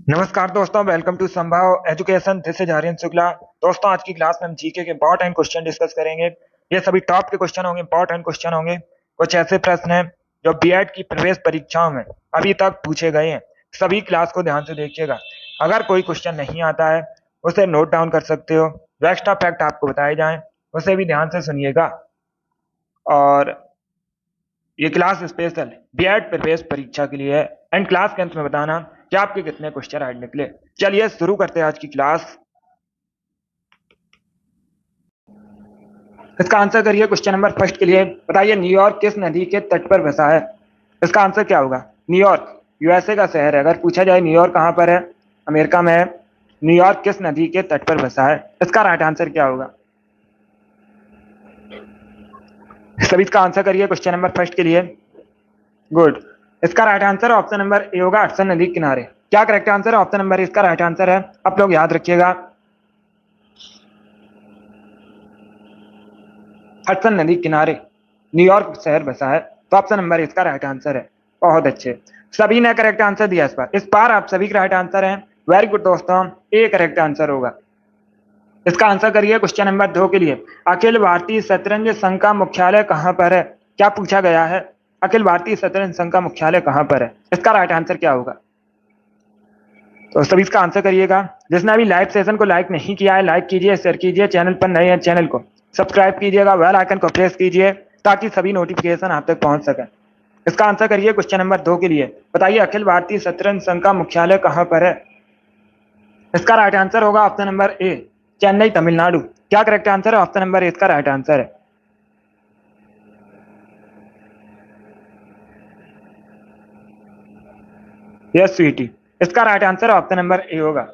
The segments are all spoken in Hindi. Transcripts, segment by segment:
नमस्कार दोस्तों, welcome to Sambhav education. This is Aryan Shukla. दोस्तों, आज की क्लास में हम जीके के इंपॉर्टेंट क्वेश्चन डिस्कस करेंगे। ये सभी टॉप के क्वेश्चन होंगे, इंपॉर्टेंट क्वेश्चन होंगे। कुछ ऐसे प्रश्न हैं जो बीएड की प्रवेश परीक्षाओं में अभी तक पूछे गए हैं। सभी क्लास को ध्यान से देखिएगा। अगर कोई क्वेश्चन नहीं आता है उसे नोट डाउन कर सकते हो। जो एक्स्ट्रा फैक्ट आपको बताए जाएं उसे भी ध्यान से सुनिएगा। और ये क्लास स्पेशल बीएड प्रवेश परीक्षा के लिए है। एंड क्लास के अंत में बताना कि आपके कितने क्वेश्चन आज निकले। चलिए शुरू करते हैं आज की क्लास। इसका आंसर करिए। क्वेश्चन नंबर फर्स्ट के लिए बताइए, न्यूयॉर्क किस नदी के तट पर बसा है? इसका आंसर क्या होगा? न्यूयॉर्क यूएसए का शहर है। अगर पूछा जाए न्यूयॉर्क कहां पर है, अमेरिका में है। न्यूयॉर्क किस नदी के तट पर बसा है? इसका राइट आंसर क्या होगा? सभी इसका आंसर करिए क्वेश्चन नंबर फर्स्ट के लिए। गुड। इसका right answer option number A होगा, हडसन नदी के किनारे। क्या करेक्ट आंसर है? ऑप्शन नंबर इसका राइट आंसर है। आप लोग याद रखिएगा, हडसन नदी किनारे न्यूयॉर्क शहर बसा है। तो ऑप्शन नंबर इसका राइट आंसर है। बहुत अच्छे, सभी ने करेक्ट आंसर दिया। इस बार आप सभी का राइट आंसर है। वेरी गुड दोस्तों, ए करेक्ट आंसर होगा। इसका आंसर करिए क्वेश्चन नंबर 2 के लिए। अखिल भारतीय शतरंज संघ का मुख्यालय कहां पर है? क्या पूछा गया है? अखिल भारतीय शतरंज संघ का मुख्यालय कहां पर है? इसका राइट आंसर क्या होगा? तो सभी इसका आंसर करिएगा। जिसने अभी लाइव सेशन को लाइक नहीं किया है, लाइक कीजिए, शेयर कीजिए। चैनल पर नए हैं, चैनल को सब्सक्राइब कीजिएगा, बेल आइकन को प्रेस कीजिए ताकि सभी नोटिफिकेशन आप तक पहुंच सके। इसका आंसर करिए क्वेश्चन नंबर 2 के लिए। बताइए, अखिल भारतीय शतरंज संघ का मुख्यालय कहां पर है? इसका राइट आंसर होगा option number A, Chennai Tamil Nadu. क्या करेक्ट आंसर है? ऑप्शन नंबर ए इसका राइट आंसर है। यस स्वीटी, इसका right answer option number A होगा।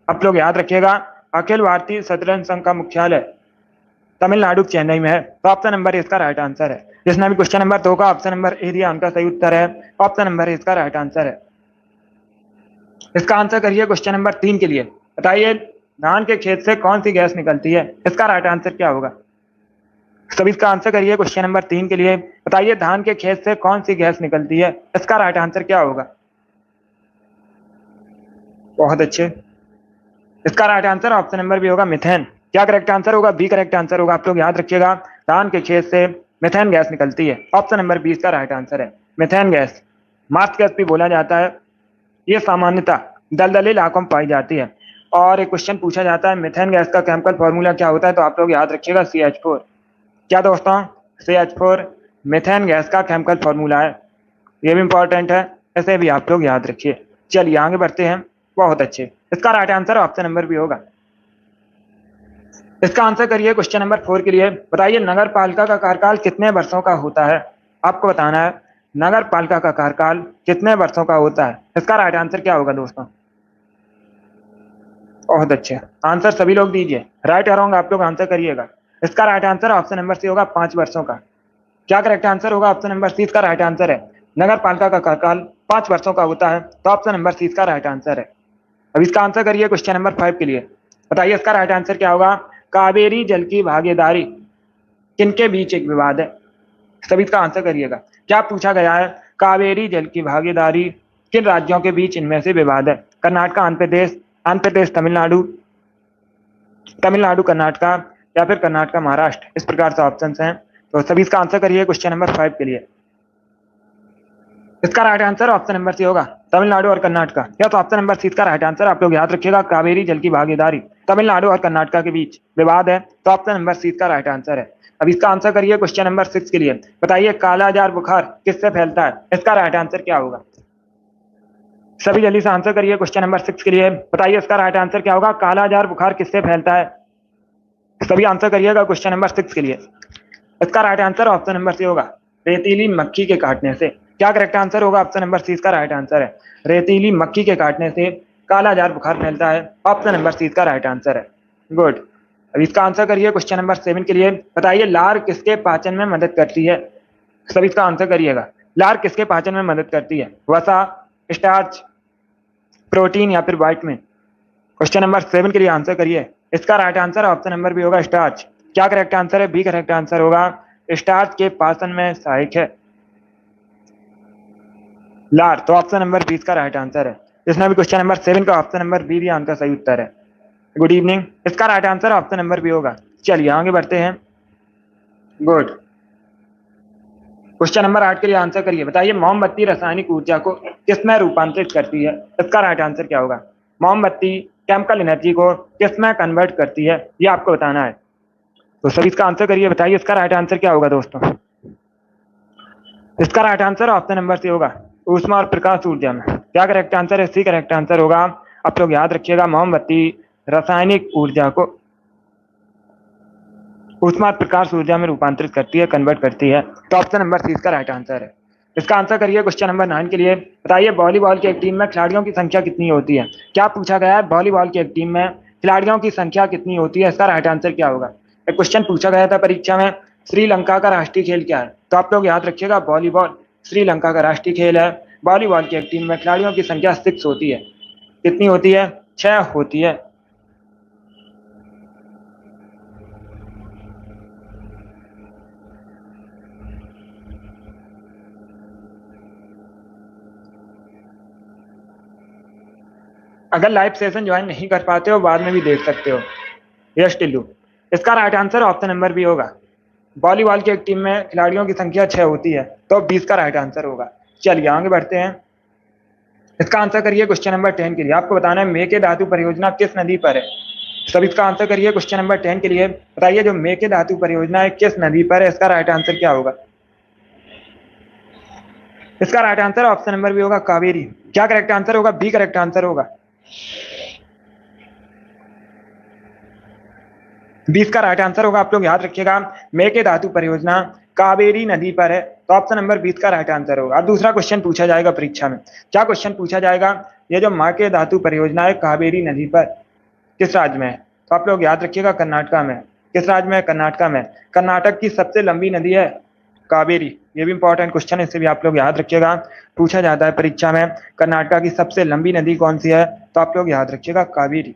आप लोग याद रखिएगा, अखिल भारतीय शतरंज संघ का मुख्यालय तमिलनाडु चेन्नई में है। तो ऑप्शन नंबर इसका राइट आंसर है। जिसने भी क्वेश्चन नंबर 2 का ऑप्शन नंबर ए दिया उनका सही उत्तर है। ऑप्शन नंबर इसका राइट आंसर है। इसका आंसर करिए क्वेश्चन नंबर 3 के लिए। बताइए, धान के खेत से कौन सी गैस निकलती है? इसका राइट आंसर क्या होगा? सभी इसका आंसर करिए क्वेश्चन नंबर 3 के लिए। बताइए, धान के खेत से कौन सी गैस निकलती है? इसका राइट आंसर क्या होगा? बहुत अच्छे, इसका right answer option number B होगा, मिथेन। क्या करेक्ट आंसर होगा? बी करेक्ट आंसर होगा। आप लोग याद रखिएगा, धान के खेत से मिथेन गैस निकलती है। ऑप्शन नंबर बी इसका राइट आंसर है। मिथेन गैस मार्स गैस भी बोला जाता है। ये सामान्यतः दलदली इलाकों में पाई जाती है। और एक क्वेश्चन पूछा जाता है, मिथेन गैस का केमिकल फॉर्मूला क्या होता है? तो आप लोग याद रखिएगा, CH4। क्या दोस्तों? CH4 मिथेन गैस का केमिकल फॉर्मूला है। ये भी इंपॉर्टेंट है, ऐसे भी आप लोग याद रखिए। चलिए आगे बढ़ते हैं। बहुत अच्छे, इसका right answer option number B होगा। इसका आंसर करिए क्वेश्चन नंबर 4 के लिए। बताइए, नगर पालिका का कार्यकाल कितने वर्षों का होता है? आपको बताना है, नगर पालिका का कार्यकाल कितने वर्षों का होता है? इसका राइट आंसर क्या होगा दोस्तों? बहुत अच्छे, आंसर सभी लोग दीजिए। राइट या रॉन्ग आप लोग आंसर करिएगा। इसका right answer option number C होगा, 5 वर्षों का। क्या करेक्ट आंसर होगा? ऑप्शन नंबर सी इसका राइट आंसर है। नगर पालिका का कार्यकाल 5 वर्षों का होता है। तो ऑप्शन नंबर सी इसका राइट आंसर है। अब इसका आंसर करिए क्वेश्चन नंबर 5 के लिए। बताइए, इसका राइट आंसर क्या होगा? कावेरी जल की भागीदारी किनके बीच एक विवाद है? सभी इसका आंसर करिएगा। क्या पूछा गया है? कावेरी जल की भागीदारी किन राज्यों के बीच इनमें से विवाद है? कर्नाटक आंध्र प्रदेश, आंध्र प्रदेश तमिलनाडु, तमिलनाडु कर्नाटका, या फिर कर्नाटक महाराष्ट्र। इस प्रकार से ऑप्शन हैं। तो सभी इसका आंसर करिए क्वेश्चन नंबर 5 के लिए। इसका right answer option number C होगा, तमिलनाडु और कर्नाटका। या तो ऑप्शन नंबर सी इसका राइट आंसर। आप लोग याद रखिएगा, कावेरी जल की भागीदारी तमिलनाडु और कर्नाटका के बीच विवाद है। तो ऑप्शन नंबर सी इसका राइट आंसर है। अब इसका आंसर करिए क्वेश्चन नंबर 6 के लिए। बताइए, कालाजार बुखार किससे फैलता है? इसका राइट आंसर क्या होगा? सभी जल्दी से आंसर करिए क्वेश्चन नंबर 6 के लिए। बताइए, इसका राइट आंसर क्या होगा? कालाजार बुखार किससे फैलता है? सभी आंसर करिएगा क्वेश्चन नंबर 6 के लिए। इसका right answer option number C होगा, रेतीली मक्खी के काटने से। क्या करेक्ट आंसर होगा? ऑप्शन नंबर सी इसका राइट आंसर है। रेतीली मक्खी के काटने से कालाजार बुखार फैलता है। ऑप्शन नंबर सी इसका राइट आंसर है। गुड। अब इसका आंसर करिए क्वेश्चन नंबर 7 के लिए। बताइए, लार किसके पाचन में मदद करती है? सभी इसका आंसर करिएगा। लार किसके पाचन में मदद करती है? वसा, स्टार्च, प्रोटीन, या फिर वाइटमिन? क्वेश्चन नंबर 7 के लिए आंसर करिए। इसका right answer option number B होगा, स्टार्च। क्या करेक्ट आंसर है? बी करेक्ट आंसर होगा। स्टार्च के पाचन में सहायक है लार। तो ऑप्शन नंबर 20 का राइट आंसर है। जिसने भी क्वेश्चन नंबर 7 का ऑप्शन नंबर बी दिया उनका सही उत्तर है। Good evening. इसका right answer option number B होगा। चलिए आगे बढ़ते हैं। गुड। क्वेश्चन नंबर 8 के लिए आंसर करिए। बताइए मोमबत्ती रासायनिक ऊर्जा को किसमें रूपांतरित करती है? इसका राइट आंसर क्या होगा? मोमबत्ती केमिकल एनर्जी को किसमें कन्वर्ट करती है, ये आपको बताना है। तो सभी इसका आंसर करिए। बताइए इसका राइट आंसर क्या होगा दोस्तों? इसका right answer option number C होगा, ऊष्मा और प्रकाश ऊर्जा में। क्या करेक्ट आंसर है? सी करेक्ट आंसर होगा। आप लोग याद रखिएगा, मोमबत्ती रासायनिक ऊर्जा को ऊष्मा और प्रकाश ऊर्जा में रूपांतरित करती है, कन्वर्ट करती है। तो ऑप्शन नंबर सी इसका राइट आंसर है। इसका आंसर करिए क्वेश्चन नंबर 9 के लिए। बताइए वॉलीबॉल की एक टीम में खिलाड़ियों की संख्या कितनी होती है? क्या पूछा गया है? वॉलीबॉल की एक टीम में खिलाड़ियों की संख्या कितनी होती है? इसका राइट आंसर क्या होगा? एक क्वेश्चन पूछा गया था परीक्षा में, श्रीलंका का राष्ट्रीय खेल क्या है? तो आप लोग याद रखिएगा, वॉलीबॉल श्रीलंका का राष्ट्रीय खेल है। वॉलीबॉल की एक टीम में खिलाड़ियों की संख्या 6 होती है। कितनी होती है? 6 होती है। अगर लाइव सेशन ज्वाइन नहीं कर पाते हो, बाद में भी देख सकते हो। यस टिल्लू। इसका right answer option number B होगा। वॉलीबॉल की एक टीम में खिलाड़ियों की संख्या 6 होती है, तो 20 का राइट आंसर होगा। चलिए आगे बढ़ते हैं। इसका आंसर करिए क्वेश्चन नंबर 10 के लिए। आपको बताना है मेके धातु परियोजना किस नदी पर है? सब इसका आंसर करिए क्वेश्चन नंबर 10 के लिए। बताइए जो मेके धातु परियोजना है किस नदी पर है? इसका राइट आंसर क्या होगा? इसका right answer option number B होगा, कावेरी। क्या करेक्ट आंसर होगा? बी करेक्ट आंसर होगा। 20 का राइट आंसर होगा। आप लोग याद रखिएगा, मेके धातु परियोजना कावेरी नदी पर है, तो ऑप्शन नंबर 20 का राइट आंसर होगा। अब दूसरा क्वेश्चन पूछा जाएगा परीक्षा में। क्या क्वेश्चन पूछा जाएगा? ये जो मेके धातु परियोजना है कावेरी नदी पर किस राज्य में है? तो आप लोग याद रखिएगा, कर्नाटका में। किस राज्य में? कर्नाटका में। कर्नाटक की सबसे लंबी नदी है कावेरी। ये भी इंपॉर्टेंट क्वेश्चन है, इसे भी आप लोग याद रखिएगा, पूछा जाता है परीक्षा में। कर्नाटका की सबसे लंबी नदी कौन सी है? तो आप लोग याद रखिएगा, कावेरी।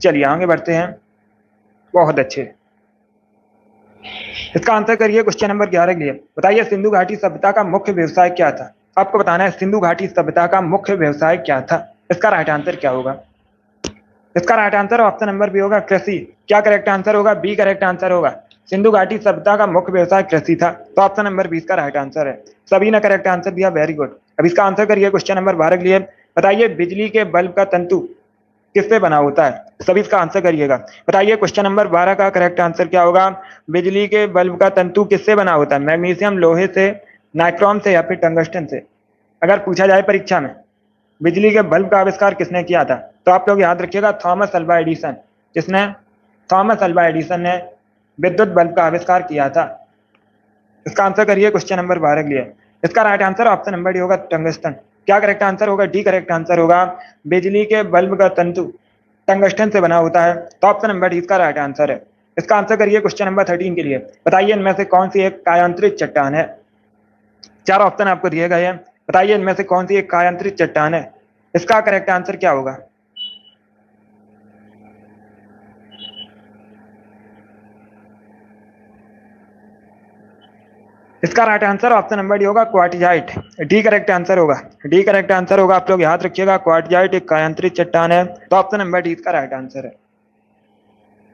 चलिए आगे बढ़ते हैं। बहुत अच्छे। इसका आंसर करिए क्वेश्चन नंबर 11 के लिए। बताइए सिंधु घाटी सभ्यता का मुख्य व्यवसाय क्या था? आपको बताना है सिंधु घाटी सभ्यता का मुख्य व्यवसाय क्या था। इसका राइट आंसर क्या होगा? इसका right answer option number B होगा, कृषि। क्या करेक्ट आंसर होगा? बी करेक्ट आंसर होगा। सिंधु घाटी सभ्यता का मुख्य व्यवसाय कृषि था, तो ऑप्शन नंबर 20 का राइट आंसर है। सभी ने करेक्ट आंसर दिया, वेरी गुड। अब इसका आंसर करिए क्वेश्चन नंबर 12 के लिए। बताइए बिजली के बल्ब का तंतु किससे बना होता है? सभी इसका आंसर करिएगा। बताइए क्वेश्चन नंबर 12 का करेक्ट आंसर क्या होगा? बिजली के बल्ब का तंतु किससे बना होता है? मैग्नीशियम, लोहे से, नाइक्रोम से, या फिर टंगस्टन से? अगर पूछा जाए परीक्षा में बिजली के बल्ब का आविष्कार किसने किया था, तो आप लोग याद रखिएगा, थॉमस अल्वा एडिसन। किसने? थॉमस अल्वा एडिसन ने विद्युत बल्ब का आविष्कार किया था। इसका आंसर करिए क्वेश्चन नंबर 12 के लिए। इसका right answer option number D होगा, टंगस्टन। क्या करेक्ट आंसर होगा? डी करेक्ट आंसर होगा। बिजली के बल्ब का तंतु टंगस्टन से बना होता है, तो ऑप्शन नंबर डी इसका राइट आंसर है। इसका आंसर करिए क्वेश्चन नंबर 13 के लिए। बताइए इनमें से कौन सी एक कायांतरित चट्टान है? 4 ऑप्शन आपको दिए गए हैं। बताइए इनमें से कौन सी एक कायांतरित चट्टान है? इसका करेक्ट आंसर क्या होगा? इसका right answer option number D होगा, क्वार्टजाइट। डी करेक्ट आंसर होगा। डी करेक्ट आंसर होगा। आप लोग याद रखिएगा, क्वार्टजाइट एक कायांतरित चट्टान है, तो ऑप्शन नंबर डी इसका राइट आंसर है।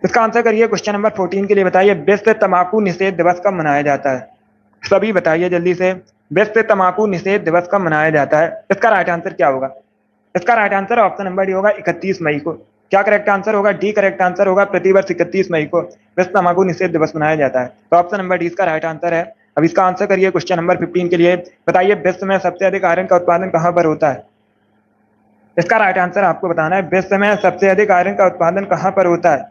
इसका आंसर करिए क्वेश्चन नंबर 14 के लिए। बताइए विश्व तंबाकू निषेध दिवस कब मनाया जाता है? सभी बताइए जल्दी से, विश्व तंबाकू निषेध दिवस कब मनाया जाता है? इसका राइट आंसर क्या होगा? इसका right answer option number D होगा, 31 मई को। क्या करेक्ट आंसर होगा? डी करेक्ट आंसर होगा। प्रतिवर्ष 31 मई को विश्व तंबाकू निषेध दिवस मनाया जाता है, तो ऑप्शन नंबर डी इसका राइट आंसर है। अब इसका आंसर करिए क्वेश्चन नंबर 15 के लिए। बताइए विश्व में सबसे अधिक आयरन का उत्पादन कहां पर होता है? इसका राइट आंसर आपको बताना है, विश्व में सबसे अधिक आयरन का उत्पादन कहां पर होता है?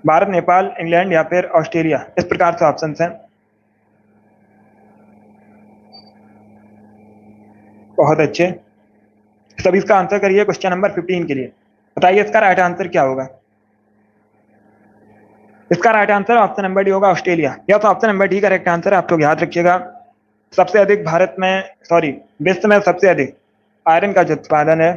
भारत, नेपाल, इंग्लैंड या फिर ऑस्ट्रेलिया? इस प्रकार से ऑप्शन है। बहुत अच्छे। सभी इसका आंसर करिए क्वेश्चन नंबर 15 के लिए। बताइए इसका राइट आंसर क्या होगा? इसका right answer option number D होगा, ऑस्ट्रेलिया। या तो option number D correct answer है। आप लोग याद रखिएगा, सबसे अधिक भारत में, सॉरी, विश्व में सबसे अधिक आयरन का जो उत्पादन है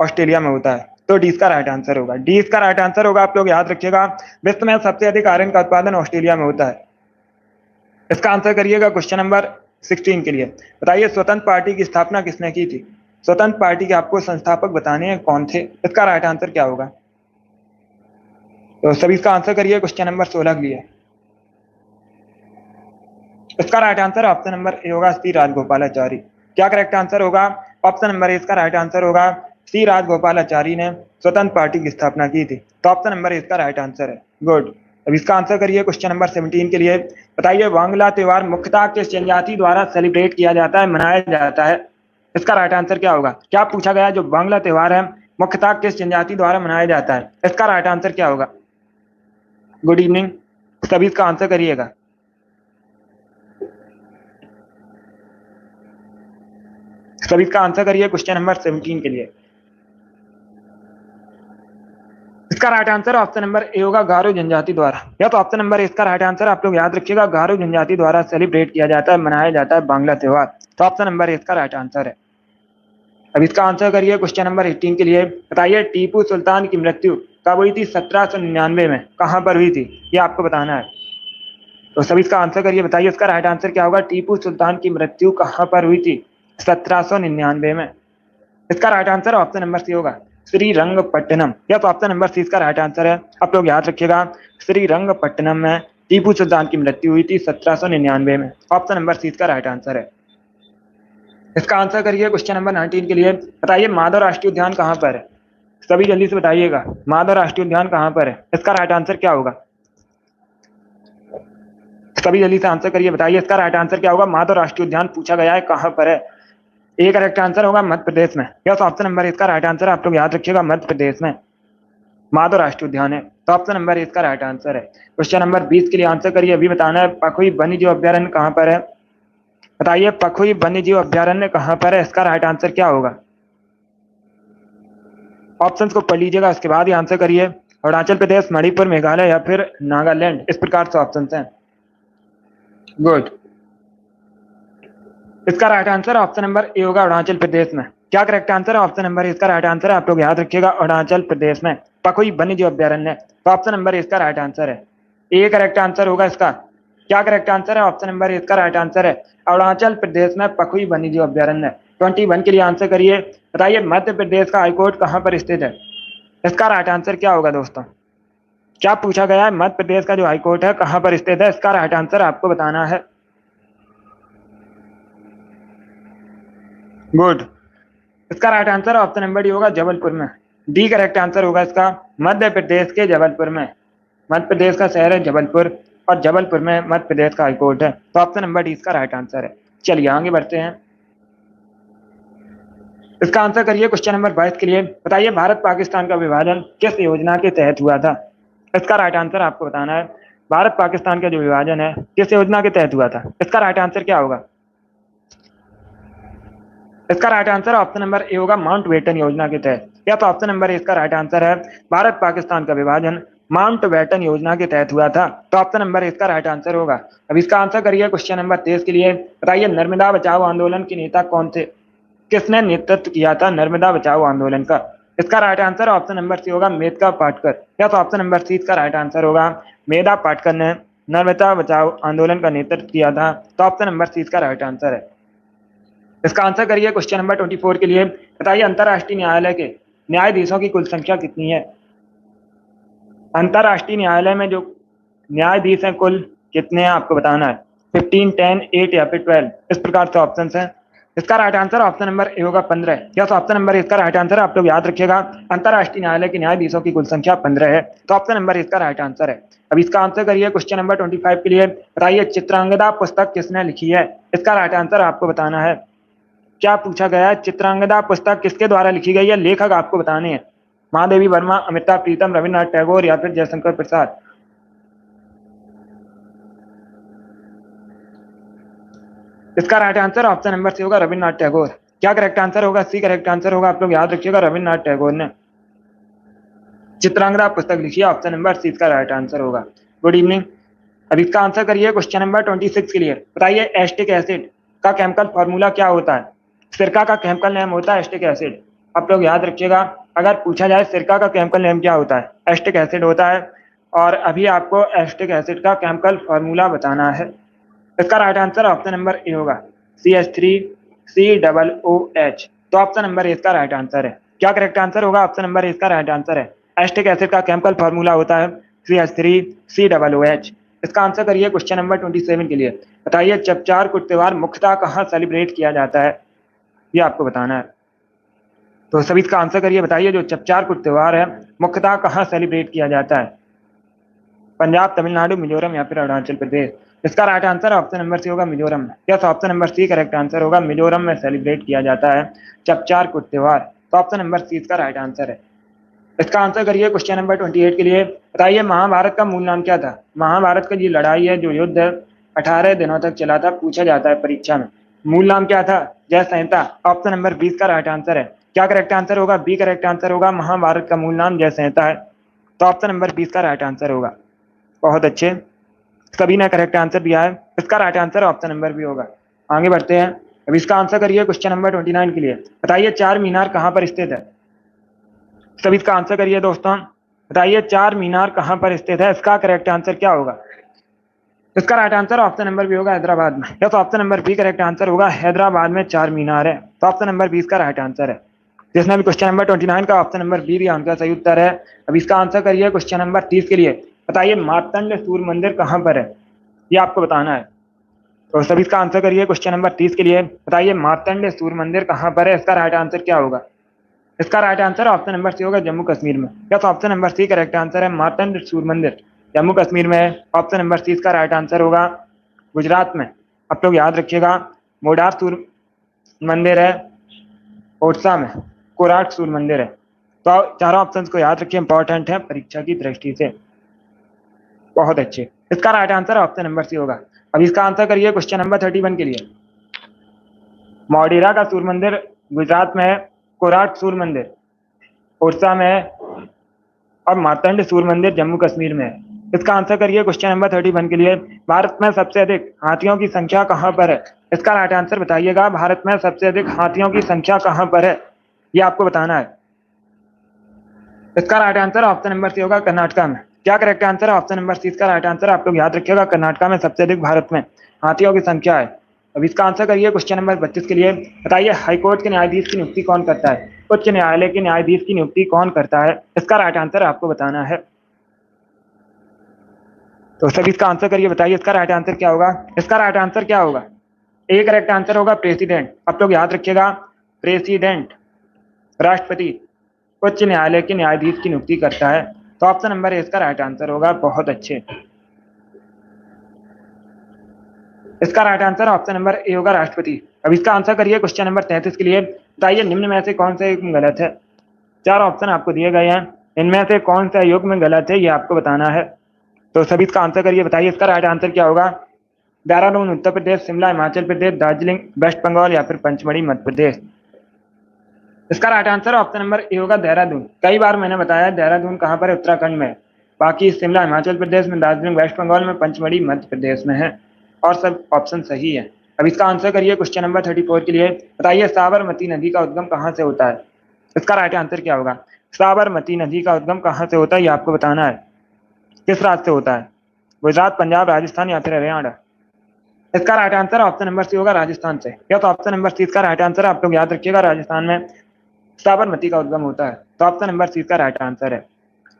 ऑस्ट्रेलिया में होता है, तो डी इसका राइट आंसर होगा। डी इसका राइट आंसर होगा। आप लोग याद रखिएगा, विश्व में सबसे अधिक आयरन का उत्पादन ऑस्ट्रेलिया में होता है। इसका आंसर करिएगा क्वेश्चन नंबर 16 के लिए। बताइए स्वतंत्र पार्टी की स्थापना किसने की थी? स्वतंत्र पार्टी के आपको संस्थापक बताने हैं, कौन थे? इसका राइट आंसर क्या होगा? तो सभी इसका आंसर करिए क्वेश्चन नंबर 16 के लिए। इसका right answer option number A होगा सी राजगोपालाचारी। क्या करेक्ट आंसर होगा? ऑप्शन नंबर ए इसका राइट आंसर होगा सी राजगोपालाचारी ने स्वतंत्र पार्टी की स्थापना की थी। तो ऑप्शन नंबर ए इसका राइट आंसर है। गुड। अब इसका आंसर करिए क्वेश्चन नंबर 17 के लिए। बताइए वांगला त्योहार मुख्यतः किस जनजाति द्वारा सेलिब्रेट किया जाता है, मनाया जाता है? इसका राइट आंसर क्या होगा? क्या पूछा गया? जो वांगला त्योहार है मुख्यतः किस जनजाति द्वारा मनाया जाता है? इसका राइट आंसर क्या होगा? गुड इवनिंग, सभी इसका आंसर करिएगा। सभी इसका आंसर करिए क्वेश्चन नंबर 17 के लिए। इसका right answer option number A होगा गारो जनजाति द्वारा। या तो ऑप्शन नंबर ए इसका राइट आंसर आप लोग याद रखिएगा, गारो जनजाति द्वारा सेलिब्रेट किया जाता है, मनाया जाता है बांग्ला त्योहार। तो ऑप्शन नंबर ए इसका राइट आंसर है। अब इसका आंसर करिए क्वेश्चन नंबर 18 के लिए। बताइए टीपू सुल्तान की मृत्यु कब हुई थी? 1799 में। कहां पर हुई थी ये आपको बताना है। तो सभी इसका आंसर करिए, बताइए इसका राइट आंसर क्या होगा? टीपू सुल्तान की मृत्यु कहां पर हुई थी? 1799 में। इसका right answer option number C होगा श्रीरंगपट्टनम। या तो ऑप्शन नंबर सी इसका राइट आंसर है। आप लोग याद रखिएगा, श्रीरंगपट्टनम में टीपू सुल्तान की मृत्यु हुई थी 1799 में। ऑप्शन नंबर सी इसका राइट आंसर है। इसका आंसर करिए क्वेश्चन नंबर 19 के लिए। बताइए माधव राष्ट्रीय उद्यान कहां पर है? सभी जल्दी से बताइएगा, माधव राष्ट्रीय उद्यान कहां पर है? इसका राइट आंसर क्या होगा? सभी जल्दी से आंसर करिए, बताइए इसका राइट आंसर क्या होगा? माधव राष्ट्रीय उद्यान पूछा गया है, कहां पर है? ए करेक्ट आंसर होगा मध्य प्रदेश में। यस, ऑप्शन नंबर इसका राइट आंसर है। आप लोग याद रखिएगा, मध्य प्रदेश में माधव राष्ट्रीय उद्यान है। तो ऑप्शन नंबर इसका राइट आंसर है। क्वेश्चन नंबर 20 के लिए आंसर करिए, अभी बताना है पखुई वन्यजीव अभ्यारण्य कहां पर है? बताइए पखुई वन्यजीव अभ्यारण्य कहां पर है? इसका राइट आंसर क्या होगा? ऑप्शंस को पढ़ लीजिएगा, उसके बाद ही आंसर करिए। अरुणाचल प्रदेश, मणिपुर, मेघालय या फिर नागालैंड, इस प्रकार से ऑप्शंस हैं। गुड। इसका right answer option number A होगा अरुणाचल प्रदेश में। क्या करेक्ट आंसर है? ऑप्शन नंबर इसका राइट आंसर है। आप लोग याद रखिएगा, अरुणाचल प्रदेश में पखुई वन्यजीव अभ्यारण्य। तो ऑप्शन नंबर इसका राइट आंसर है। ए करेक्ट आंसर होगा इसका। क्या करेक्ट आंसर है? ऑप्शन नंबर इसका राइट आंसर है। अरुणाचल प्रदेश में पखुई वन्यजीव अभ्यारण्य। 21 के लिए आंसर करिए। बताइए मध्य प्रदेश का हाईकोर्ट कहां पर स्थित है? इसका राइट आंसर क्या होगा दोस्तों? क्या पूछा गया है? मध्य प्रदेश का जो हाईकोर्ट है कहां पर स्थित है? इसका राइट आंसर आपको बताना है। गुड। इसका right answer option number D होगा जबलपुर में। डी करेक्ट आंसर होगा इसका, मध्य प्रदेश के जबलपुर में। मध्य प्रदेश का शहर है जबलपुर और जबलपुर में मध्य प्रदेश का हाईकोर्ट है। तो ऑप्शन नंबर डी इसका राइट आंसर है। चलिए आगे बढ़ते हैं। इसका आंसर करिए क्वेश्चन नंबर 22 के लिए। बताइए भारत पाकिस्तान का विभाजन किस योजना के तहत हुआ था? इसका राइट आंसर आपको बताना है। भारत पाकिस्तान का जो विभाजन है किस योजना के तहत हुआ था? इसका राइट आंसर क्या होगा? इसका right answer option number A होगा माउंटबेटन योजना के तहत। या तो ऑप्शन नंबर ए इसका राइट आंसर है, भारत पाकिस्तान का विभाजन माउंटबेटन योजना के तहत हुआ था। तो ऑप्शन नंबर इसका राइट आंसर होगा। अब इसका आंसर करिए क्वेश्चन नंबर 23 के लिए। बताइए नर्मदा बचाओ आंदोलन के नेता कौन थे? किसने नेतृत्व किया था नर्मदा बचाओ आंदोलन का? इसका right answer option number C होगा मेधा पाटकर। या तो ऑप्शन नंबर सी इसका राइट आंसर होगा, मेधा पाटकर ने नर्मदा बचाओ आंदोलन का नेतृत्व किया था। तो ऑप्शन नंबर सी इसका राइट आंसर है। इसका आंसर करिए क्वेश्चन नंबर 24 के लिए। बताइए अंतरराष्ट्रीय न्यायालय के न्यायाधीशों की कुल संख्या कितनी है? अंतरराष्ट्रीय न्यायालय में जो न्यायाधीश हैं कुल कितने हैं आपको बताना है। 15, 10, 8 या फिर 12, इस प्रकार से ऑप्शन हैं। इसका right answer option number A होगा 15। या तो ऑप्शन नंबर इसका राइट आंसर है। आप लोग याद रखिएगा, अंतरराष्ट्रीय न्यायालय के न्यायाधीशों की कुल संख्या 15 है। तो ऑप्शन नंबर इसका राइट आंसर है। अब इसका आंसर करिए क्वेश्चन नंबर 25 के लिए। बताइए चित्रांगदा पुस्तक किसने लिखी है? इसका राइट आंसर आपको बताना है। क्या पूछा गया है? चित्रांगदा पुस्तक किसके द्वारा लिखी गई है? लेखक आपको बताने हैं। महादेवी वर्मा, अमृता प्रीतम, रविन्द्रनाथ टैगोर या फिर जयशंकर प्रसाद। इसका right answer option number C होगा रविन्द्रनाथ टैगोर। क्या करेक्ट आंसर होगा? सी करेक्ट आंसर होगा। आप लोग याद रखिएगा, रविन्द्रनाथ टैगोर ने चित्रांगदा पुस्तक लिखी है। ऑप्शन नंबर सी इसका राइट आंसर होगा। Good evening. अब इसका आंसर करिए क्वेश्चन नंबर 26 के लिए। बताइए एस्टिक एसिड का केमिकल फॉर्मूला क्या होता है? सिरका का केमिकल नेम होता है एस्टिक एसिड। आप लोग याद रखिएगा, अगर पूछा जाए सिरका का केमिकल नेम क्या होता है, एस्टिक एसिड होता है। और अभी आपको एस्टिक एसिड का केमिकल फॉर्मूला बताना है। इसका right answer option number A होगा CH3COOH। तो ऑप्शन नंबर ए इसका राइट आंसर है। क्या करेक्ट आंसर होगा? ऑप्शन नंबर ए इसका राइट आंसर है। एस्टिक एसिड का केमिकल फॉर्मूला होता है CH3COOH। इसका आंसर करिए क्वेश्चन नंबर 27 के लिए। बताइए चपचार कुट त्योहार मुख्यतः कहाँ सेलिब्रेट किया जाता है, ये आपको बताना है। तो सभी इसका आंसर करिए, बताइए जो चपचार कुट त्योहार है मुख्यतः कहाँ सेलिब्रेट किया जाता है? पंजाब, तमिलनाडु, मिजोरम या फिर अरुणाचल प्रदेश। इसका right answer option number C होगा मिजोरम में। Yes, option number C correct answer होगा। मिजोरम में सेलिब्रेट किया जाता है चपचार कुट त्योहार। तो ऑप्शन नंबर सी इसका राइट आंसर है। इसका आंसर करिए क्वेश्चन नंबर 28 के लिए। बताइए महाभारत का मूल नाम क्या था? महाभारत का जो लड़ाई है, जो युद्ध 18 दिनों तक चला था, पूछा जाता है परीक्षा में। मूल नाम क्या था? जय संहिता। ऑप्शन नंबर 20 का राइट आंसर है। क्या करेक्ट आंसर होगा? बी करेक्ट आंसर होगा। महाभारत का मूल नाम जय संहिता है। तो ऑप्शन नंबर 20 का राइट आंसर होगा। बहुत अच्छे, सभी ने करेक्ट आंसर दिया है। इसका right answer option number B होगा। आगे बढ़ते हैं। अब इसका आंसर करिए क्वेश्चन नंबर 29 के लिए। बताइए चार मीनार कहाँ पर स्थित है? सभी इसका आंसर करिए दोस्तों। बताइए चार मीनार कहाँ पर स्थित है? इसका करेक्ट आंसर क्या होगा? इसका right answer option number B होगा, हैदराबाद में। या तो option number B correct answer होगा। हैदराबाद में चार मीनार है। तो ऑप्शन नंबर 20 का राइट आंसर है। जिसने भी क्वेश्चन नंबर 29 का ऑप्शन नंबर बी दिया उनका सही उत्तर है। अब इसका आंसर करिए क्वेश्चन नंबर 30 के लिए। बताइए मार्तंड सूर्य मंदिर कहाँ पर है, ये आपको बताना है। तो सभी इसका आंसर करिए क्वेश्चन नंबर 30 के लिए। बताइए मार्तंड सूर्य मंदिर कहाँ पर है? इसका राइट आंसर क्या होगा? इसका right answer option number C होगा, जम्मू कश्मीर में। या तो option number C correct answer है। मार्तंड सूर्य मंदिर जम्मू कश्मीर में है। ऑप्शन नंबर सी इसका राइट आंसर होगा। गुजरात में, आप लोग याद रखिएगा। मोडार सूर्य मंदिर है ओडिशा में। कोराट सूर्य मंदिर है। तो चारों ऑप्शंस को याद रखिए, इंपॉर्टेंट है परीक्षा की दृष्टि से। बहुत अच्छे, इसका right answer option number C होगा। अब इसका आंसर करिए क्वेश्चन नंबर 31 के लिए। मोडेरा का सूर्य मंदिर गुजरात में है। कोराट सूर्य मंदिर ओडिशा में है। और मार्तंड सूर्य मंदिर जम्मू कश्मीर में है। इसका आंसर करिए क्वेश्चन नंबर 31 के लिए। भारत में सबसे अधिक हाथियों की संख्या कहाँ पर है? इसका राइट आंसर बताइएगा। भारत में सबसे अधिक हाथियों की संख्या कहाँ पर है, ये आपको बताना है। इसका right answer option number C होगा, कर्नाटका में। क्या करेक्ट आंसर है? ऑप्शन नंबर सी इसका राइट आंसर। आप लोग याद रखिएगा, कर्नाटका में सबसे अधिक भारत में हाथियों की संख्या है। अब इसका आंसर करिए क्वेश्चन नंबर 32 के लिए। बताइए हाईकोर्ट के न्यायाधीश की नियुक्ति कौन करता है? उच्च न्यायालय के न्यायाधीश की नियुक्ति कौन करता है? इसका राइट आंसर आपको बताना है। तो सभी इसका आंसर करिए, बताइए इसका राइट आंसर क्या होगा? इसका राइट आंसर क्या होगा? ए करेक्ट आंसर होगा, प्रेसिडेंट। आप लोग याद रखिएगा, प्रेसिडेंट राष्ट्रपति उच्च न्यायालय के न्यायाधीश की नियुक्ति करता है। तो ऑप्शन नंबर ए इसका राइट आंसर होगा। बहुत अच्छे, इसका right answer option number A होगा, राष्ट्रपति। अब इसका आंसर करिए क्वेश्चन नंबर 33 के लिए। बताइए निम्न में से कौन सा युग्म गलत है? चार ऑप्शन आपको दिए गए हैं, इनमें से कौन सा युग्म गलत है, ये आपको बताना है। तो सभी इसका आंसर करिए, बताइए इसका राइट आंसर क्या होगा? देहरादून उत्तर प्रदेश, शिमला हिमाचल प्रदेश, दार्जिलिंग वेस्ट बंगाल या फिर पंचमढ़ी मध्य प्रदेश। इसका right answer option number A होगा, देहरादून। कई बार मैंने बताया देहरादून कहाँ पर है, उत्तराखंड में। बाकी शिमला हिमाचल प्रदेश में, दार्जिलिंग वेस्ट बंगाल में, पंचमढ़ी मध्य प्रदेश में है। और सब ऑप्शन सही है। अब इसका आंसर करिए क्वेश्चन नंबर 34 के लिए। बताइए साबरमती नदी का उद्गम कहाँ से होता है? इसका राइट आंसर क्या होगा? साबरमती नदी का उद्गम कहाँ से होता है, ये आपको बताना है। किस राज्य से होता है? गुजरात, पंजाब, राजस्थान या फिर हरियाणा। इसका right answer option number C होगा, राजस्थान से। या तो ऑप्शन नंबर सी इसका राइट आंसर। आप लोग याद रखिएगा, राजस्थान में साबरमती का उद्गम होता है। तो ऑप्शन नंबर सी का राइट आंसर है।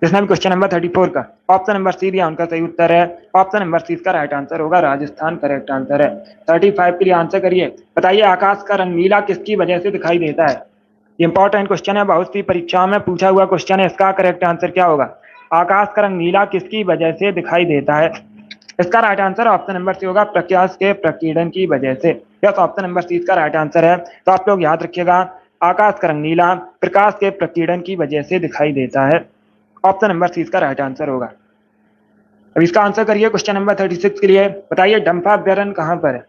जिसने भी क्वेश्चन नंबर 34 का ऑप्शन नंबर सी दिया उनका सही उत्तर है। ऑप्शन नंबर सी का राइट आंसर होगा, राजस्थान करेक्ट आंसर है। 35 के लिए आंसर करिए। बताइए आकाश का रंग नीला किसकी वजह से दिखाई देता है? इंपॉर्टेंट क्वेश्चन है, बहुत सी परीक्षाओं में पूछा हुआ क्वेश्चन है। इसका करेक्ट आंसर क्या होगा? आकाश का रंग नीला किसकी वजह से दिखाई देता है? इसका right answer option number C होगा, प्रकाश के प्रकीर्णन की वजह से। यस, ऑप्शन नंबर सी इसका राइट आंसर है। तो आप लोग याद रखिएगा, आकाश का रंग नीला प्रकाश के प्रकीर्णन की वजह से दिखाई देता है। ऑप्शन नंबर सी इसका राइट आंसर होगा। अब इसका आंसर करिए क्वेश्चन नंबर 36 के लिए। बताइए डंफा अभ्यारण्य कहाँ पर है?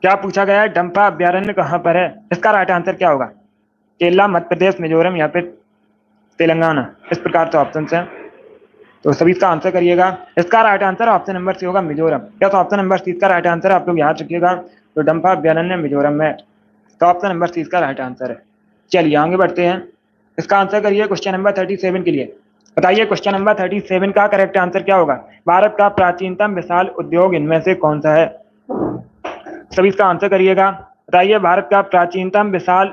क्या पूछा गया है? डंफा अभ्यारण्य कहाँ पर है? इसका राइट आंसर क्या होगा? केरला, मध्य प्रदेश, मिजोरम या फिर तेलंगाना। इस प्रकार से ऑप्शन है। तो सभी इसका आंसर करिएगा। इसका right answer option number C होगा, मिजोरम। या तो ऑप्शन नंबर सी इसका राइट आंसर है। आप लोग याद रखिएगा, तो डंफा अभ्यारण्य मिजोरम में। तो ऑप्शन नंबर सी इसका राइट आंसर है। चलिए आगे बढ़ते हैं। इसका आंसर करिए क्वेश्चन नंबर 37 के लिए। बताइए क्वेश्चन नंबर 37 का करेक्ट आंसर क्या होगा? भारत का प्राचीनतम विशाल उद्योग इनमें से कौन सा है? सभी इसका आंसर करिएगा। बताइए भारत का प्राचीनतम विशाल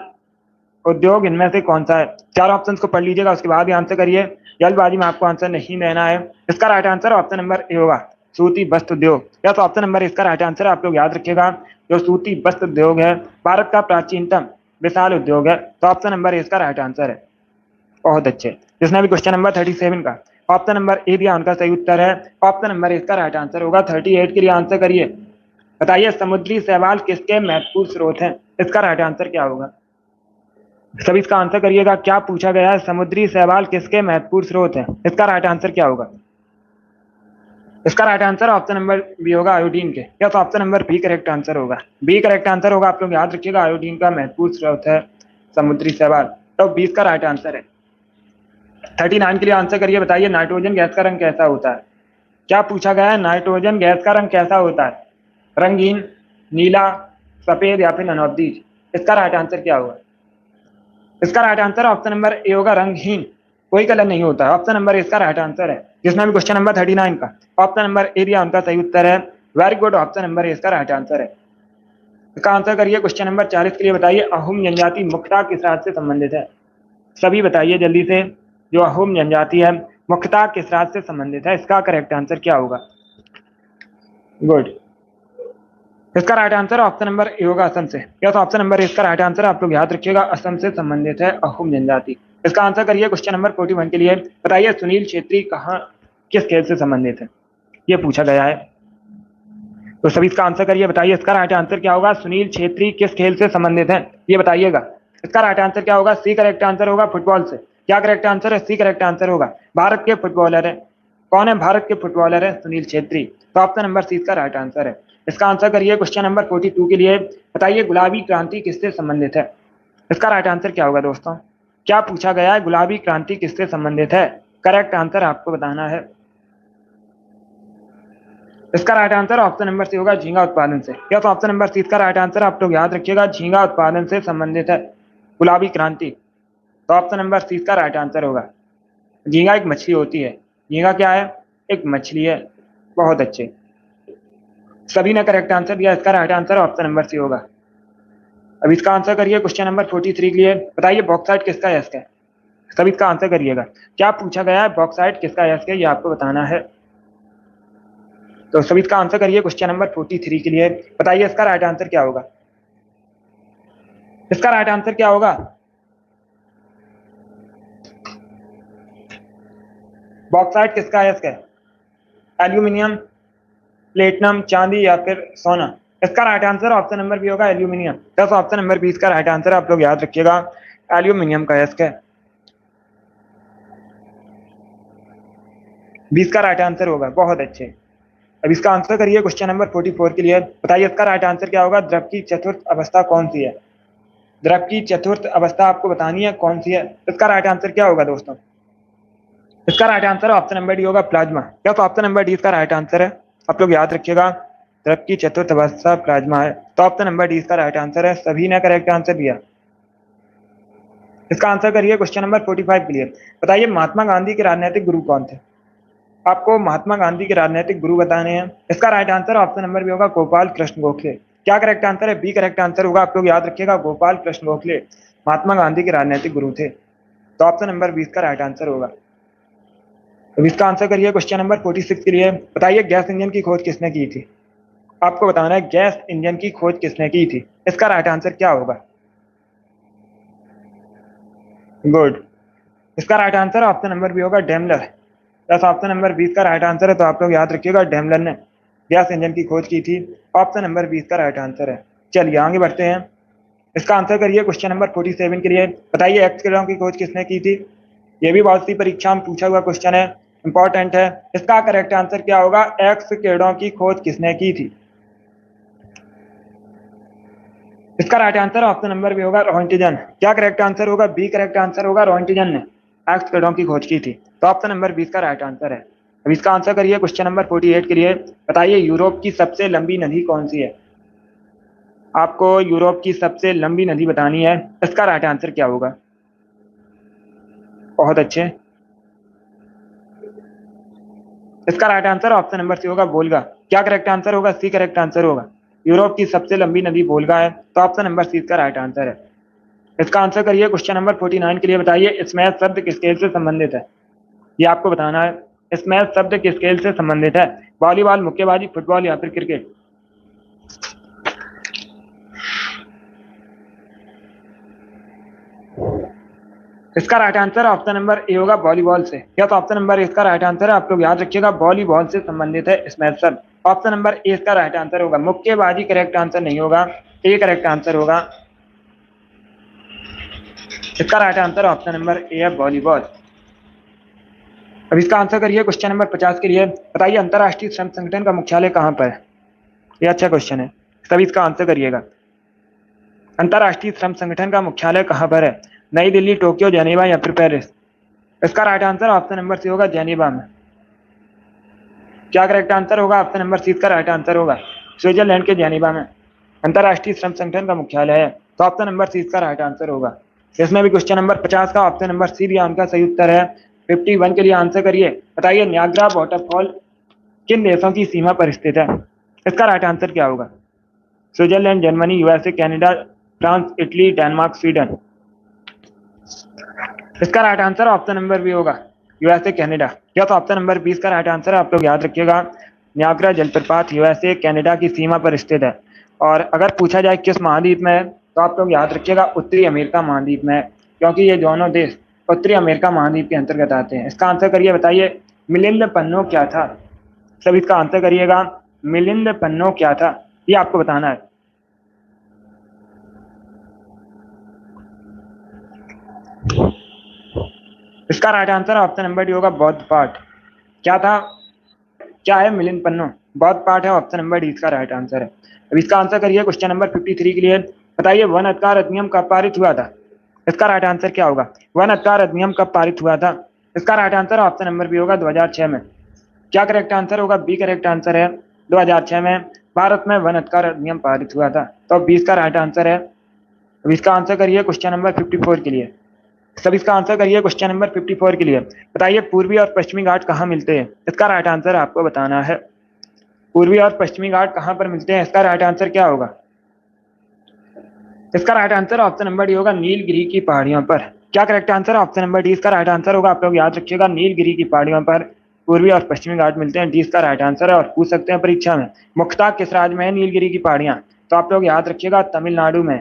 उद्योग इनमें से कौन सा है? चार ऑप्शंस को पढ़ लीजिएगा, उसके बाद ही आंसर करिए। जल्दबाजी में आपको आंसर नहीं देना है। इसका right answer option number A होगा, सूती वस्त्र उद्योग। या तो ऑप्शन नंबर इसका राइट आंसर आप लोग याद रखिएगा, जो सूती वस्त्र उद्योग है भारत का प्राचीनतम विशाल उद्योग है। तो ऑप्शन नंबर इसका राइट आंसर है। बहुत अच्छे। जिसने भी क्वेश्चन नंबर 37 का ऑप्शन नंबर ए दिया उनका सही उत्तर है। ऑप्शन नंबर इसका राइट आंसर होगा। 38 के लिए आंसर करिए। बताइए समुद्री शैवाल किसके महत्वपूर्ण स्रोत हैं? इसका राइट आंसर क्या होगा? सभी इसका आंसर करिएगा। क्या पूछा गया है? समुद्री शैवाल किसके महत्वपूर्ण स्रोत हैं? इसका राइट आंसर क्या होगा? इसका right answer option number B होगा, आयोडीन के। या तो option number B correct answer होगा। बी करेक्ट आंसर होगा। आप लोग याद रखिएगा, आयोडीन का महत्वपूर्ण स्रोत है समुद्री शैवाल। तो 20 का राइट आंसर है। 39 के लिए आंसर करिए। बताइए नाइट्रोजन गैस का रंग कैसा होता है? क्या पूछा गया है? नाइट्रोजन गैस का रंग कैसा होता है? रंगीन, नीला, सफेद या फिर अनोदीज? इसका राइट आंसर क्या होगा? इसका right answer option number A होगा, रंगहीन। कोई कलर नहीं होता है। ऑप्शन नंबर इसका राइट आंसर है। जिसमें भी क्वेश्चन नंबर 39 का ऑप्शन नंबर ए दिया उनका सही उत्तर है। वेरी गुड, ऑप्शन नंबर इसका राइट आंसर है। इसका आंसर करिए। क्वेश्चन नंबर 40 के लिए बताइए अहोम जनजाति मुख्यतः किस राज्य से संबंधित है? सभी बताइए जल्दी से। जो अहोम जनजाति है मुख्यतः किस राज्य से संबंधित है? इसका करेक्ट आंसर क्या होगा? गुड। इसका right answer option number A होगा, असम से। या तो ऑप्शन नंबर इसका राइट आंसर आप लोग याद रखिएगा, असम से संबंधित है अहोम जनजाति। इसका आंसर करिए। क्वेश्चन नंबर 41 के लिए बताइए सुनील छेत्री कहाँ किस खेल से संबंधित है? ये पूछा गया है। तो सभी इसका आंसर करिए। बताइए इसका राइट आंसर क्या होगा? सुनील छेत्री किस खेल से संबंधित है? ये बताइएगा। इसका राइट आंसर क्या होगा? सी करेक्ट आंसर होगा, फुटबॉल से। क्या करेक्ट आंसर है? सी करेक्ट आंसर होगा। भारत के फुटबॉलर है। कौन है भारत के फुटबॉलर है? सुनील छेत्री। तो ऑप्शन नंबर सी इसका राइट आंसर है। इसका आंसर करिए। क्वेश्चन नंबर 42 के लिए बताइए गुलाबी क्रांति किससे संबंधित है? इसका राइट आंसर क्या होगा दोस्तों? क्या पूछा गया है? गुलाबी क्रांति किससे संबंधित है? करेक्ट आंसर आपको बताना है। इसका right answer option number C होगा, झींगा उत्पादन से। या तो ऑप्शन नंबर सी इसका राइट आंसर आप लोग याद रखिएगा, झींगा उत्पादन से संबंधित है गुलाबी क्रांति। तो ऑप्शन नंबर सी इसका राइट आंसर होगा। झींगा एक मछली होती है। झींगा क्या है? एक मछली है। बहुत अच्छे। सभी ने करेक्ट आंसर दिया। इसका right answer option number C होगा। अब इसका आंसर करिए। क्वेश्चन नंबर 43 के लिए बताइए बॉक्साइट किसका यस्क है? सभी इसका आंसर करिएगा। क्या पूछा गया है? बॉक्साइट किसका यस्क है? ये आपको बताना है। तो सभी इसका आंसर करिए। क्वेश्चन नंबर 43 के लिए बताइए इसका राइट आंसर क्या होगा? इसका राइट आंसर क्या होगा? बॉक्साइट किसका अयस्क है? एल्यूमिनियम, प्लेटिनम, चांदी या फिर सोना? इसका right answer option number B होगा, एल्यूमिनियम। तो ऑप्शन नंबर 20 का राइट आंसर आप लोग याद रखिएगा, एल्यूमिनियम का अयस्क है। 20 का राइट आंसर होगा। बहुत अच्छे। अब इसका आंसर करिए। क्वेश्चन नंबर 44 के लिए बताइए इसका राइट आंसर क्या होगा? द्रव की चतुर्थ अवस्था कौन सी है? द्रव की चतुर्थ अवस्था आपको बतानी है कौन सी है। इसका राइट आंसर क्या होगा दोस्तों? इसका right answer option number D होगा, प्लाज्मा। क्या? तो ऑप्शन नंबर डी इसका राइट आंसर है। आप लोग याद रखिएगा, द्रव की चतुर्थ अवस्था प्लाज्मा है। तो ऑप्शन नंबर डी इसका राइट आंसर है। सभी ने करेक्ट आंसर दिया। इसका आंसर करिए। क्वेश्चन नंबर 45 के लिए बताइए महात्मा गांधी के राजनीतिक गुरु कौन थे? आपको महात्मा गांधी के राजनीतिक गुरु बताने हैं। इसका right answer option number B होगा, गोपाल कृष्ण गोखले। क्या करेक्ट आंसर है? बी करेक्ट आंसर होगा। आप लोग याद रखिएगा, गोपाल कृष्ण गोखले महात्मा गांधी के राजनीतिक गुरु थे। तो ऑप्शन नंबर 20 का राइट आंसर होगा। तो इसका आंसर करिए। क्वेश्चन नंबर 46 के लिए बताइए गैस इंजन की खोज किसने की थी? आपको बताना है गैस इंजन की खोज किसने की थी। इसका राइट आंसर क्या होगा? गुड। इसका right answer option number B होगा, डेमलर। बस ऑप्शन नंबर 20 का राइट आंसर है। तो आप लोग याद रखिएगा, डेमलर ने गैस इंजन की खोज की थी। ऑप्शन नंबर 20 का राइट आंसर है। चलिए आगे बढ़ते हैं। इसका आंसर करिए। क्वेश्चन नंबर 47 के लिए बताइए एक्स किरणों की खोज किसने की थी? ये भी बहुत सी परीक्षा में पूछा हुआ क्वेश्चन है, इंपॉर्टेंट है। इसका करेक्ट आंसर क्या होगा? एक्स किरणों की खोज किसने की थी? इसका right answer option number B होगा, रोइंटन। क्या करेक्ट आंसर होगा? बी करेक्ट आंसर होगा, रोइंटन ने एक्स किरणों की खोज की थी। तो ऑप्शन नंबर 20 का राइट आंसर है। अब इसका आंसर करिए। क्वेश्चन नंबर 48 के लिए बताइए यूरोप की सबसे लंबी नदी कौन सी है? आपको यूरोप की सबसे लंबी नदी बतानी है। इसका राइट आंसर क्या होगा? बहुत अच्छे। इसका right answer option number C होगा, वोल्गा। क्या करेक्ट आंसर होगा? सी करेक्ट आंसर होगा। यूरोप की सबसे लंबी नदी वोल्गा है। तो ऑप्शन नंबर सी इसका राइट आंसर है। इसका आंसर करिए। क्वेश्चन नंबर 49 के लिए बताइए स्मैश शब्द किस खेल से संबंधित है, ये आपको बताना है। स्मैश शब्द किस खेल से संबंधित है, वॉलीबॉल, मुक्केबाजी, फुटबॉल या फिर क्रिकेट। इसका right answer option number A होगा वॉलीबॉल से। या तो ऑप्शन नंबर ए इसका राइट आंसर है, आप लोग याद रखिएगा वॉलीबॉल से संबंधित है स्मैश शब्द। ऑप्शन नंबर ए इसका राइट आंसर होगा। मुक्केबाजी करेक्ट आंसर नहीं होगा, ए करेक्ट आंसर होगा। इसका right answer option number A है वॉलीबॉल। अब इसका आंसर करिए क्वेश्चन नंबर 50 के लिए बताइए अंतरराष्ट्रीय श्रम संगठन का मुख्यालय कहां पर है। ये अच्छा क्वेश्चन है, सभी इसका आंसर करिएगा। अंतरराष्ट्रीय श्रम संगठन का मुख्यालय कहां पर है, नई दिल्ली, टोक्यो, जेनेवा या फिर पेरिस। इसका right answer option number C होगा जेनेवा में। क्या करेक्ट आंसर होगा, ऑप्शन नंबर सी का राइट आंसर होगा। स्विट्जरलैंड के जेनेवा में अंतरराष्ट्रीय श्रम संगठन का मुख्यालय है, तो ऑप्शन नंबर सी का राइट आंसर होगा। इसमें भी क्वेश्चन नंबर 50 का ऑप्शन नंबर सी भी आपका सही उत्तर है। 51 के लिए आंसर करिए बताइए न्याग्रा वाटरफॉल किन देशों की सीमा पर स्थित है। इसका राइट आंसर क्या होगा, Switzerland, Germany, USA, Canada, France, Italy, Denmark, Sweden. इसका right answer option number B होगा यूएसए, कनाडा। या तो ऑप्शन नंबर 20 का राइट आंसर है, आप लोग याद रखिएगा। न्याग्रा जलप्रपात यूएसए कनाडा की सीमा पर स्थित है। और अगर पूछा जाए किस महाद्वीप में है, तो आप लोग याद रखिएगा उत्तरी अमेरिका महाद्वीप में है, क्योंकि ये दोनों देश उत्तरी अमेरिका महाद्वीप के अंतर्गत आते हैं। इसका आंसर करिए बताइए मिलिंद पन्नो क्या था। सब इसका आंसर करिएगा मिलिंद पन्नो क्या था, ये आपको बताना है। इसका right answer option number D होगा बौद्ध पाठ। क्या था, क्या है मिलिंद पन्नो, बौद्ध पाठ है, ऑप्शन नंबर डी इसका राइट आंसर है। अब इसका आंसर करिए क्वेश्चन नंबर 53 के लिए बताइए वन अधिकार अधिनियम कब पारित हुआ था। इसका राइट आंसर क्या होगा, वन अधिकार अधिनियम कब पारित हुआ था। इसका right answer option number B होगा 2006 में। क्या करेक्ट आंसर होगा, बी करेक्ट आंसर है। 2006 में भारत में वन अधिकार अधिनियम पारित हुआ था, तो 20 का राइट आंसर है। अब इसका आंसर करिए क्वेश्चन नंबर 54 के लिए। सब इसका आंसर करिए क्वेश्चन नंबर 54 के लिए बताइए पूर्वी और पश्चिमी घाट कहाँ मिलते हैं। इसका राइट आंसर आपको बताना है। पूर्वी और पश्चिमी घाट कहाँ पर मिलते हैं, इसका राइट आंसर क्या होगा। इसका right answer option number D होगा नीलगिरी की पहाड़ियों पर। क्या correct answer, option number D इसका राइट आंसर होगा। आप लोग याद रखिएगा नीलगिरी की पहाड़ियों पर पूर्वी और पश्चिमी घाट मिलते हैं, डी इसका राइट आंसर है। और पूछ सकते हैं परीक्षा में मुख्यतः किस राज्य में है नीलगिरी की पहाड़ियां, तो आप लोग याद रखिएगा तमिलनाडु में।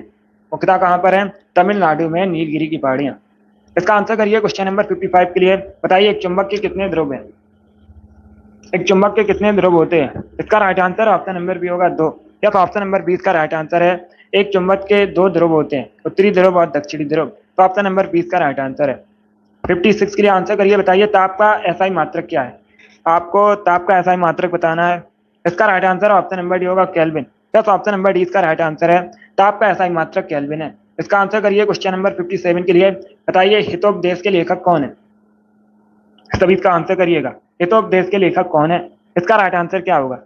मुख्यतः कहाँ पर है, तमिलनाडु में नीलगिरी की पहाड़ियां। इसका आंसर करिए क्वेश्चन नंबर 55 के लिए बताइए एक चुंबक के कितने ध्रुव हैं। एक चुंबक के कितने ध्रुव होते हैं, इसका right answer option number B होगा 2। या तो ऑप्शन नंबर 20 का राइट आंसर है। एक चुंबक के 2 ध्रुव होते हैं, उत्तरी ध्रुव और दक्षिणी ध्रुव, तो ऑप्शन नंबर 20 का राइट आंसर है। 56 के लिए आंसर करिए बताइए ताप का एसआई मात्रक क्या है। आपको ताप का एसआई मात्रक बताना है। इसका right answer option number D होगा केल्विन। या तो ऑप्शन नंबर डी इसका राइट आंसर है, ताप का एसआई मात्रक केल्विन है। इसका आंसर करिए क्वेश्चन नंबर 57 के लिए बताइए हितोपदेश के लेखक कौन है। सभी इसका आंसर करिएगा हितोपदेश के लेखक कौन है। इसका राइट आंसर क्या होगा,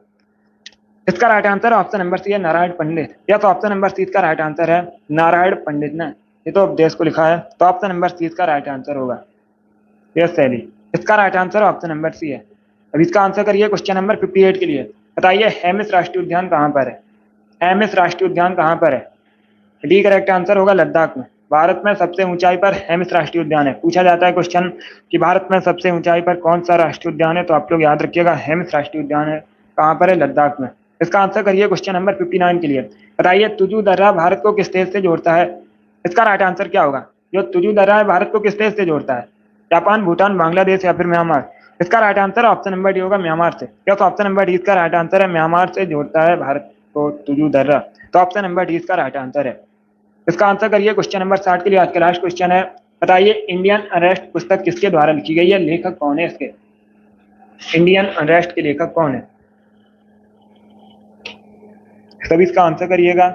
इसका right answer option number C है नारायण पंडित। या तो ऑप्शन नंबर सी इसका राइट आंसर है, नारायण पंडित ने हितोपदेश को लिखा है, तो ऑप्शन नंबर सी इसका राइट आंसर होगा। यस सैली, इसका right answer option number C है। अब इसका आंसर करिए क्वेश्चन नंबर 58 के लिए बताइए हेमिस राष्ट्रीय उद्यान कहाँ पर है। हेमिस राष्ट्रीय उद्यान कहाँ पर है, डी करेक्ट आंसर होगा लद्दाख में। भारत में सबसे ऊंचाई पर हेमिस राष्ट्रीय उद्यान है। पूछा जाता है क्वेश्चन कि भारत में सबसे ऊंचाई पर कौन सा राष्ट्रीय उद्यान है, तो आप लोग याद रखिएगा हेमिस राष्ट्रीय उद्यान है। कहाँ पर है, लद्दाख में। इसका आंसर करिए क्वेश्चन नंबर 59 के लिए बताइए तुजू दर्रा भारत को किस देश से जोड़ता है। इसका राइट आंसर क्या होगा, जो तुजू दर्रा है भारत को किस देश से जोड़ता है, जापान, भूटान, बांग्लादेश या फिर म्यांमार। इसका right answer option number D होगा म्यांमार से। या तो ऑप्शन नंबर डी इसका राइट आंसर है, म्यांमार से जोड़ता है भारत को तुजू दर्रा, तो ऑप्शन नंबर डी इसका राइट आंसर है। इसका आंसर करिए क्वेश्चन नंबर 60 के लिए आज का लास्ट क्वेश्चन है बताइए इंडियन अनरेस्ट पुस्तक किसके द्वारा लिखी गई है, लेखक कौन है इसके। इंडियन अनरेस्ट के लेखक कौन है, सभी इसका आंसर करिएगा।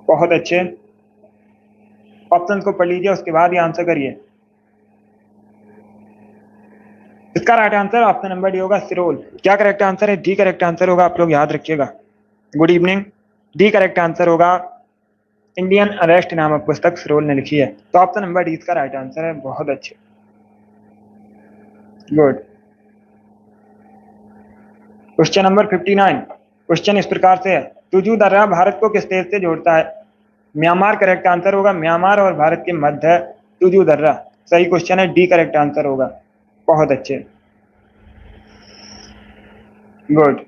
बहुत अच्छे, ऑप्शंस को पढ़ लीजिए उसके बाद ये आंसर करिए। इसका right answer option number D होगा सिरोल। क्या करेक्ट आंसर है, डी करेक्ट आंसर होगा। आप लोग याद रखिएगा। Good evening, D correct answer होगा। इंडियन अरेस्ट नामक पुस्तक सिरोल ने लिखी है, तो ऑप्शन नंबर डी इसका राइट आंसर है। बहुत अच्छे, गुड। क्वेश्चन नंबर 59 क्वेश्चन इस प्रकार से है तुजू दर्रा भारत को किस देश से जोड़ता है? म्यांमार करेक्ट आंसर होगा। म्यांमार और भारत के मध्य है तुजू दर्रा। सही क्वेश्चन है, डी करेक्ट आंसर होगा। बहुत अच्छे, गुड।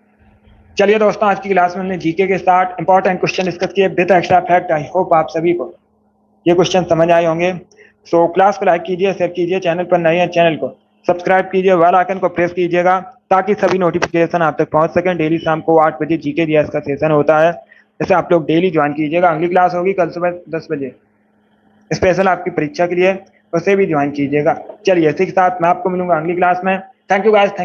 चलिए दोस्तों, आज की क्लास में हमने जीके के साथ इंपॉर्टेंट क्वेश्चन डिस्कस किए with extra fact. I hope आप सभी को ये क्वेश्चन समझ आए होंगे। सो क्लास को लाइक कीजिए, शेयर कीजिए, चैनल पर नए हैं चैनल को सब्सक्राइब कीजिए, बेल आइकन को प्रेस कीजिएगा ताकि सभी नोटिफिकेशन आप तक पहुंच सकें। डेली शाम को 8 बजे जीके जीएस का सेशन होता है, जैसे आप लोग डेली ज्वाइन कीजिएगा। अगली क्लास होगी कल सुबह 10 बजे स्पेशल आपकी परीक्षा के लिए, उसे भी ज्वाइन कीजिएगा। चलिए, इसी के साथ मैं आपको मिलूंगा अगली क्लास में। Thank you guys.